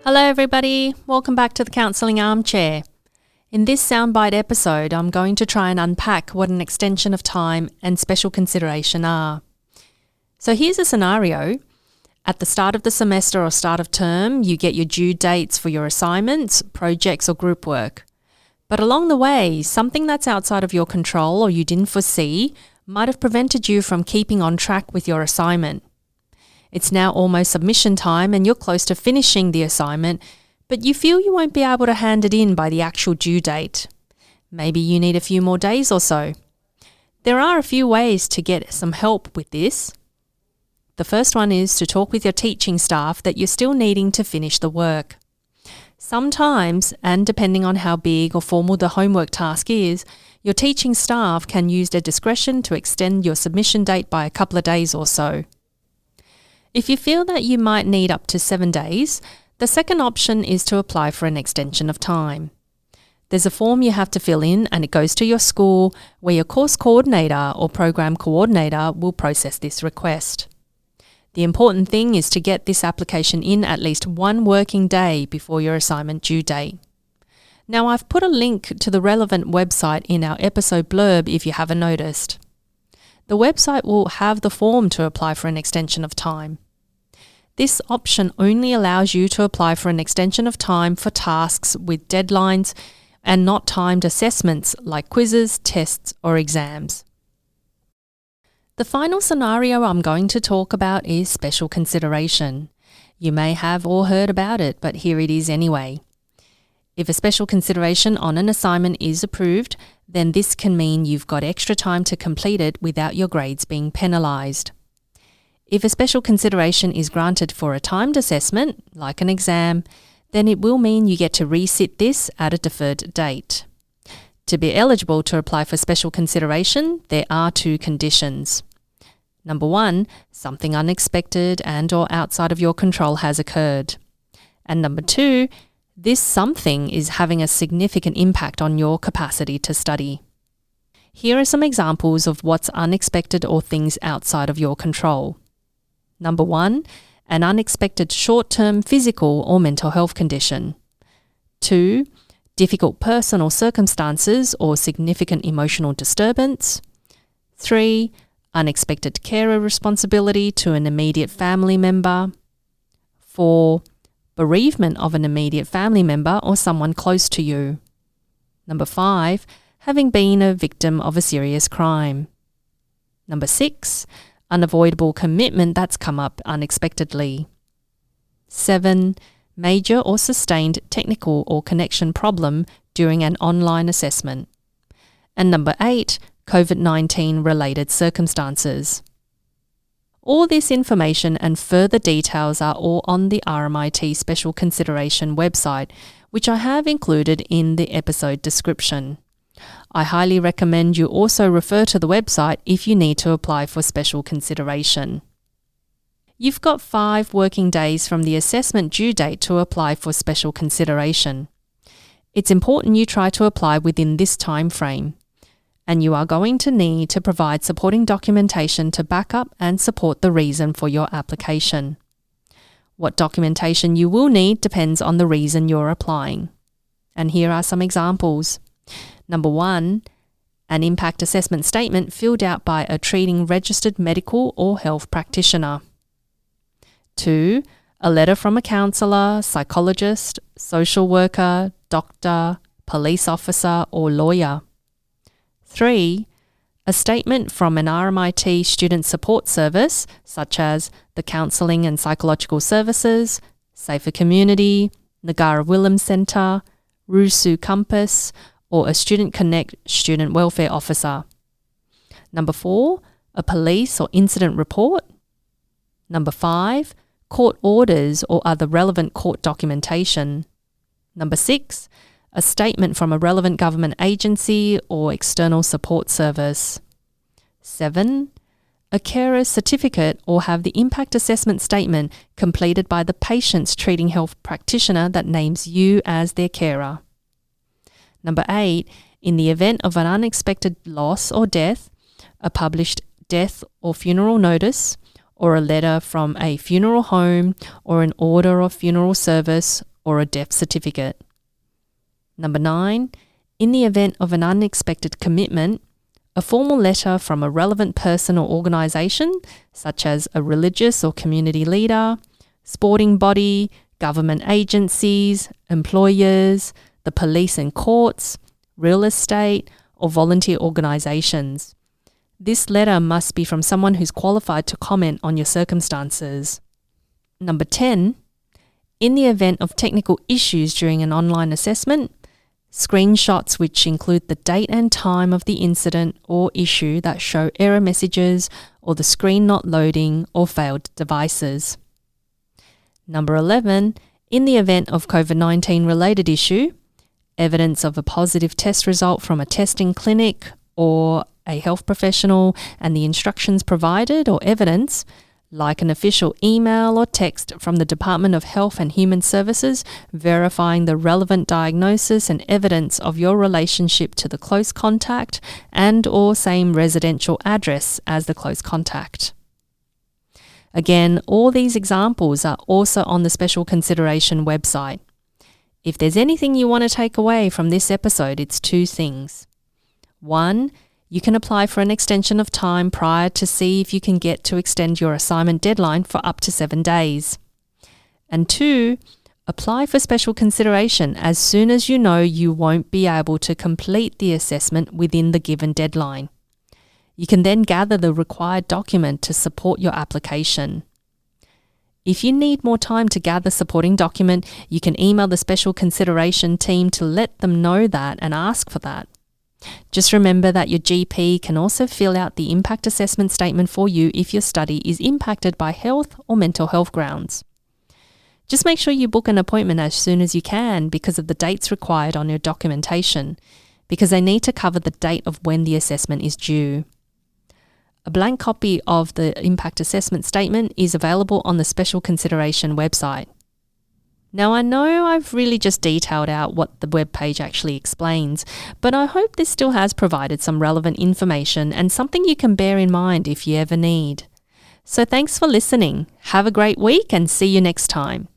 Hello everybody, welcome back to the Counselling Armchair. In this Soundbite episode, I'm going to try and unpack what an extension of time and special consideration are. So here's a scenario. At the start of the semester or start of term, you get your due dates for your assignments, projects or group work. But along the way, something that's outside of your control or you didn't foresee might have prevented you from keeping on track with your assignment. It's now almost submission time and you're close to finishing the assignment, but you feel you won't be able to hand it in by the actual due date. Maybe you need a few more days or so. There are a few ways to get some help with this. The first one is to talk with your teaching staff that you're still needing to finish the work. Sometimes, and depending on how big or formal the homework task is, your teaching staff can use their discretion to extend your submission date by a couple of days or so. If you feel that you might need up to 7 days, the second option is to apply for an extension of time. There's a form you have to fill in and it goes to your school where your course coordinator or program coordinator will process this request. The important thing is to get this application in at least 1 working day before your assignment due date. Now I've put a link to the relevant website in our episode blurb if you haven't noticed. The website will have the form to apply for an extension of time. This option only allows you to apply for an extension of time for tasks with deadlines and not timed assessments like quizzes, tests or exams. The final scenario I'm going to talk about is special consideration. You may have or heard about it, but here it is anyway. If a special consideration on an assignment is approved, then this can mean you've got extra time to complete it without your grades being penalised. If a special consideration is granted for a timed assessment, like an exam, then it will mean you get to resit this at a deferred date. To be eligible to apply for special consideration, there are 2 conditions. Number 1, something unexpected and or outside of your control has occurred. And number 2, this something is having a significant impact on your capacity to study. Here are some examples of what's unexpected or things outside of your control. Number 1, an unexpected short-term physical or mental health condition. 2, difficult personal circumstances or significant emotional disturbance. 3, unexpected carer responsibility to an immediate family member. 4, bereavement of an immediate family member or someone close to you. Number 5, having been a victim of a serious crime. Number 6, unavoidable commitment that's come up unexpectedly. 7, major or sustained technical or connection problem during an online assessment. And number 8, COVID-19 related circumstances. All this information and further details are all on the RMIT Special Consideration website, which I have included in the episode description. I highly recommend you also refer to the website if you need to apply for special consideration. You've got 5 working days from the assessment due date to apply for special consideration. It's important you try to apply within this time frame, and you are going to need to provide supporting documentation to back up and support the reason for your application. What documentation you will need depends on the reason you're applying. And here are some examples. Number 1, an impact assessment statement filled out by a treating registered medical or health practitioner. 2, a letter from a counsellor, psychologist, social worker, doctor, police officer or lawyer. 3, a statement from an RMIT student support service such as the Counselling and Psychological Services, Safer Community, Negara Willem Centre, Rusu Campus, or a Student Connect student welfare officer. Number 4, a police or incident report. Number 5, court orders or other relevant court documentation. Number 6, a statement from a relevant government agency or external support service. 7, a carer's certificate or have the impact assessment statement completed by the patient's treating health practitioner that names you as their carer. Number 8, in the event of an unexpected loss or death, a published death or funeral notice, or a letter from a funeral home or an order of funeral service or a death certificate. Number 9, in the event of an unexpected commitment, a formal letter from a relevant person or organisation, such as a religious or community leader, sporting body, government agencies, employers, the police and courts, real estate, or volunteer organisations. This letter must be from someone who's qualified to comment on your circumstances. Number 10, in the event of technical issues during an online assessment, screenshots which include the date and time of the incident or issue that show error messages or the screen not loading or failed devices. Number 11, in the event of COVID-19 related issue, evidence of a positive test result from a testing clinic or a health professional and the instructions provided or evidence, like an official email or text from the Department of Health and Human Services verifying the relevant diagnosis and evidence of your relationship to the close contact and or same residential address as the close contact. Again, all these examples are also on the Special Consideration website. If there's anything you want to take away from this episode, it's 2 things. 1, you can apply for an extension of time prior to see if you can get to extend your assignment deadline for up to 7 days. And 2, apply for special consideration as soon as you know you won't be able to complete the assessment within the given deadline. You can then gather the required document to support your application. If you need more time to gather supporting document, you can email the Special Consideration team to let them know that and ask for that. Just remember that your GP can also fill out the impact assessment statement for you if your study is impacted by health or mental health grounds. Just make sure you book an appointment as soon as you can because of the dates required on your documentation, because they need to cover the date of when the assessment is due. A blank copy of the impact assessment statement is available on the Special Consideration website. Now, I know I've really just detailed out what the webpage actually explains, but I hope this still has provided some relevant information and something you can bear in mind if you ever need. So thanks for listening. Have a great week and see you next time.